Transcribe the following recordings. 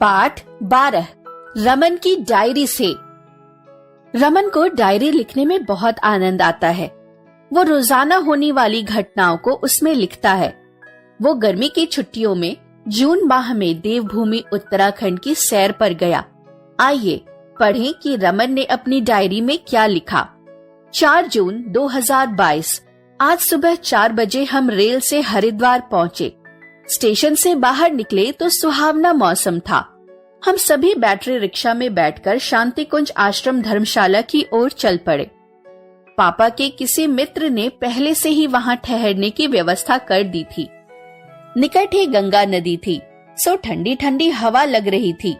पाठ 12 रमन की डायरी से। रमन को डायरी लिखने में बहुत आनंद आता है। वो रोजाना होने वाली घटनाओं को उसमें लिखता है। वो गर्मी की छुट्टियों में जून माह में देवभूमि उत्तराखंड की सैर पर गया। आइए पढ़ें कि रमन ने अपनी डायरी में क्या लिखा। 4 जून 2022 आज सुबह 4 बजे हम रेल से हरिद्वार पहुँचे। स्टेशन से बाहर निकले तो सुहावना मौसम था। हम सभी बैटरी रिक्शा में बैठकर शांति कुंज आश्रम धर्मशाला की ओर चल पड़े। पापा के किसी मित्र ने पहले से ही वहां ठहरने की व्यवस्था कर दी थी। निकट ही गंगा नदी थी, सो ठंडी ठंडी हवा लग रही थी,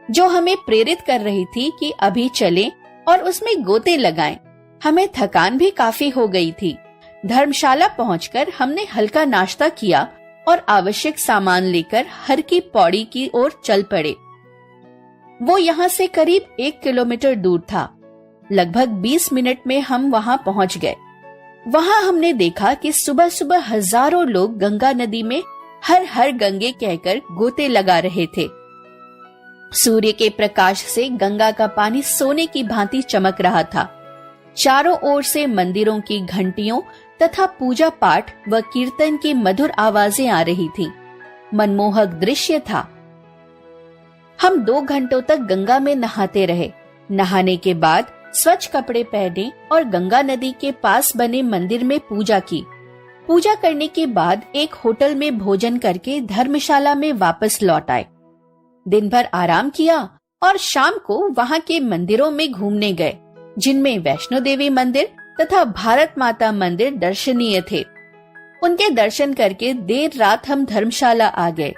जो हमें प्रेरित कर रही थी कि अभी चलें और उसमें गोते लगाएं। हमें थकान भी काफी हो गई थी। धर्मशाला पहुंचकर हमने हल्का नाश्ता किया और आवश्यक सामान लेकर हर की पौड़ी की ओर चल पड़े। वो यहाँ से करीब 1 किलोमीटर दूर था। लगभग 20 मिनट में हम वहाँ पहुँच गए। वहाँ हमने देखा कि सुबह सुबह हजारों लोग गंगा नदी में हर हर गंगे कहकर गोते लगा रहे थे। सूर्य के प्रकाश से गंगा का पानी सोने की भांति चमक रहा था। चारों ओर से मंदिरों की घंटियों तथा पूजा पाठ व कीर्तन की मधुर आवाजें आ रही थीं। मनमोहक दृश्य था। हम 2 घंटों तक गंगा में नहाते रहे। नहाने के बाद स्वच्छ कपड़े पहने और गंगा नदी के पास बने मंदिर में पूजा की। पूजा करने के बाद एक होटल में भोजन करके धर्मशाला में वापस लौट आए। दिन भर आराम किया और शाम को वहाँ के मंदिरों में घूमने गए, जिनमें वैष्णो देवी मंदिर तथा भारत माता मंदिर दर्शनीय थे। उनके दर्शन करके देर रात हम धर्मशाला आ गए।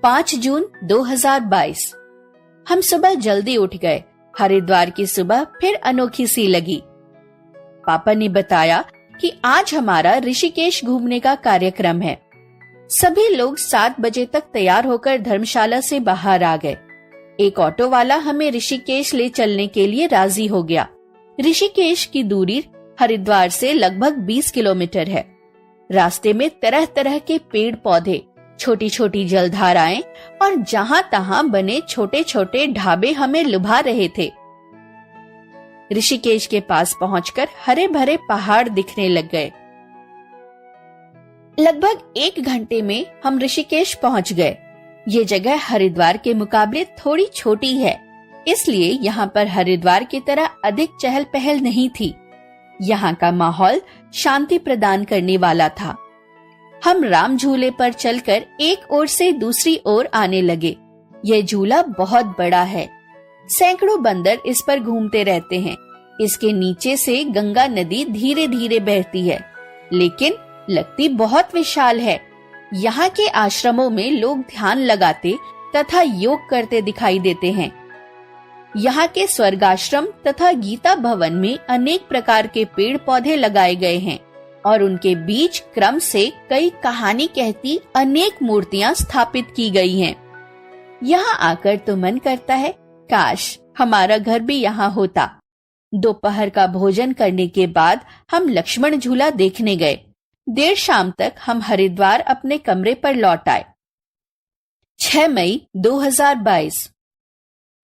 5 जून 2022 हम सुबह जल्दी उठ गए। हरिद्वार की सुबह फिर अनोखी सी लगी। पापा ने बताया कि आज हमारा ऋषिकेश घूमने का कार्यक्रम है। सभी लोग 7 बजे तक तैयार होकर धर्मशाला से बाहर आ गए। एक ऑटो वाला हमें ऋषिकेश ले चलने के लिए राजी हो गया। ऋषिकेश की दूरी हरिद्वार से लगभग 20 किलोमीटर है। रास्ते में तरह तरह के पेड़ पौधे, छोटी छोटी जलधाराएं और जहां तहां बने छोटे छोटे ढाबे हमें लुभा रहे थे। ऋषिकेश के पास पहुंचकर हरे भरे पहाड़ दिखने लग गए। लगभग 1 घंटे में हम ऋषिकेश पहुंच गए। ये जगह हरिद्वार के मुकाबले थोड़ी छोटी है, इसलिए यहाँ पर हरिद्वार की तरह अधिक चहल पहल नहीं थी। यहाँ का माहौल शांति प्रदान करने वाला था। हम राम झूले पर चलकर एक ओर से दूसरी ओर आने लगे। यह झूला बहुत बड़ा है। सैकड़ों बंदर इस पर घूमते रहते हैं। इसके नीचे से गंगा नदी धीरे धीरे बहती है, लेकिन लगती बहुत विशाल है। यहाँ के आश्रमों में लोग ध्यान लगाते तथा योग करते दिखाई देते हैं। यहाँ के स्वर्गाश्रम तथा गीता भवन में अनेक प्रकार के पेड़ पौधे लगाए गए हैं और उनके बीच क्रम से कई कहानी कहती अनेक मूर्तियां स्थापित की गई हैं। यहाँ आकर तो मन करता है काश हमारा घर भी यहाँ होता। दोपहर का भोजन करने के बाद हम लक्ष्मण झूला देखने गए। देर शाम तक हम हरिद्वार अपने कमरे पर लौट आए। 6 मई 2022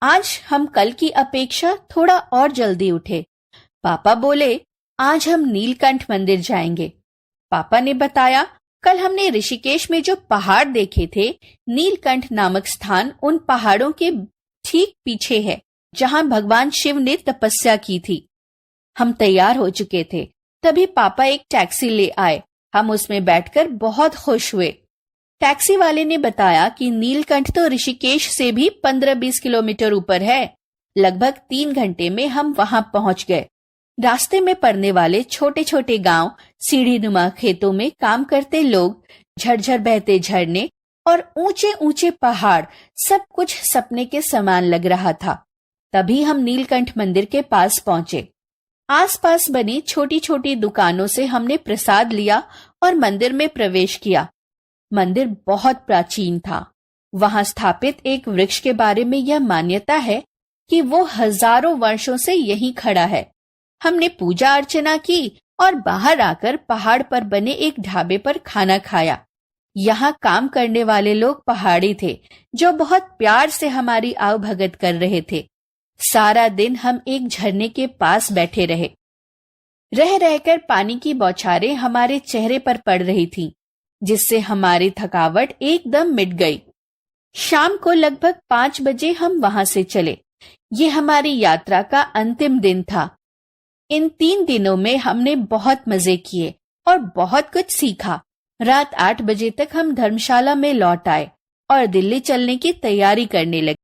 आज हम कल की अपेक्षा थोड़ा और जल्दी उठे। पापा बोले आज हम नीलकंठ मंदिर जाएंगे। पापा ने बताया कल हमने ऋषिकेश में जो पहाड़ देखे थे, नीलकंठ नामक स्थान उन पहाड़ों के ठीक पीछे है, जहां भगवान शिव ने तपस्या की थी। हम तैयार हो चुके थे, तभी पापा एक टैक्सी ले आए। हम उसमें बैठकर बहुत खुश हुए। टैक्सी वाले ने बताया कि नीलकंठ तो ऋषिकेश से भी 15-20 किलोमीटर ऊपर है। लगभग 3 घंटे में हम वहां पहुंच गए। रास्ते में पड़ने वाले छोटे छोटे गांव, सीढ़ी नुमा खेतों में काम करते लोग, झरझर बहते झरने और ऊंचे ऊंचे पहाड़, सब कुछ सपने के समान लग रहा था। तभी हम नीलकंठ मंदिर के पास पहुंचे। आसपास बनी छोटी छोटी दुकानों से हमने प्रसाद लिया और मंदिर में प्रवेश किया। मंदिर बहुत प्राचीन था। वहां स्थापित एक वृक्ष के बारे में यह मान्यता है कि वो हजारों वर्षों से यहीं खड़ा है। हमने पूजा अर्चना की और बाहर आकर पहाड़ पर बने एक ढाबे पर खाना खाया। यहाँ काम करने वाले लोग पहाड़ी थे जो बहुत प्यार से हमारी आवभगत कर रहे थे। सारा दिन हम एक झरने के पास बैठे रहे। रह रहकर पानी की बौछारें हमारे चेहरे पर पड़ रही थीं, जिससे हमारी थकावट एकदम मिट गई। शाम को लगभग 5 बजे हम वहां से चले। ये हमारी यात्रा का अंतिम दिन था। इन 3 दिनों में हमने बहुत मजे किए और बहुत कुछ सीखा। रात 8 बजे तक हम धर्मशाला में लौट आए और दिल्ली चलने की तैयारी करने लगे।